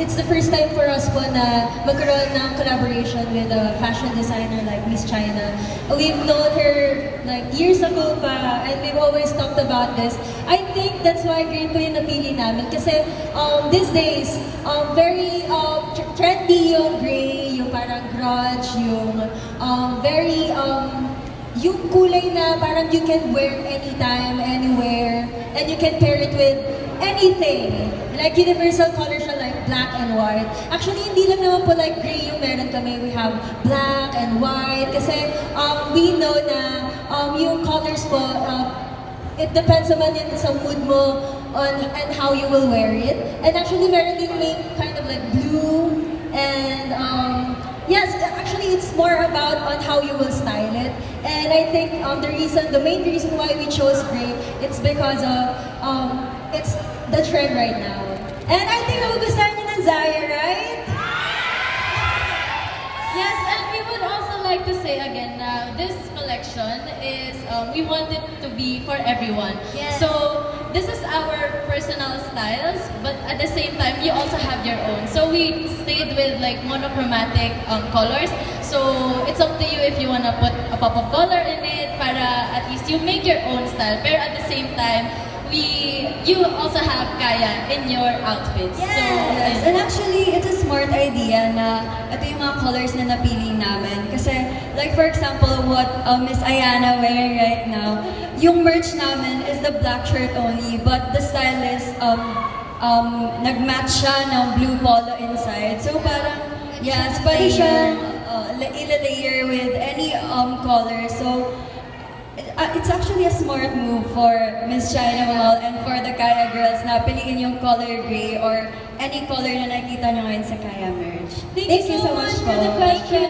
it's the first time for us po na magkaroon ng collaboration with a fashion designer like Miss China. We've known her like years ago pa, and we've always talked about this. I think that's why green po yung napili namin. Kasi these days, very trendy yung gray, yung parang grunge, yung very yung kulay na parang you can wear anytime, anywhere, and you can pair it with anything. Like universal colors siya like black and white. Actually, hindi lang naman po like gray yung meron kami. We have black and white. Kasi we know na yung colors po, it depends naman yun sa mood mo on and how you will wear it. And actually, meron din may kind of like blue and yes, actually it's more about on how you will style it. And I think the main reason why we chose gray, it's because of it's the trend right now. And I think magugustuhan niyo ng Zaya, right? Yes, and we would also like to say again na this collection is, we want it to be for everyone. Yes. So, this is our personal styles, but at the same time, you also have your own. So, we stayed with like monochromatic colors. So, it's up to you if you wanna put a pop of color in it para at least you make your own style. Pero at the same time, you also have Kaya in your outfits. Yes. So, Yes, and actually, it's a smart idea na ito yung mga colors na napili namin. Kasi, like for example, what Miss Ayana wearing right now, yung merch namin is the black shirt only, but the stylist, nag-match siya ng blue polo inside. So parang, yes, pwede siya ila-layer with any color. So, it's actually a smart move for Miss China Mall and for the Kaya girls na piliin yung color gray or any color na nakita nyo ngayon sa Kaya merch. Thank you so much for the question.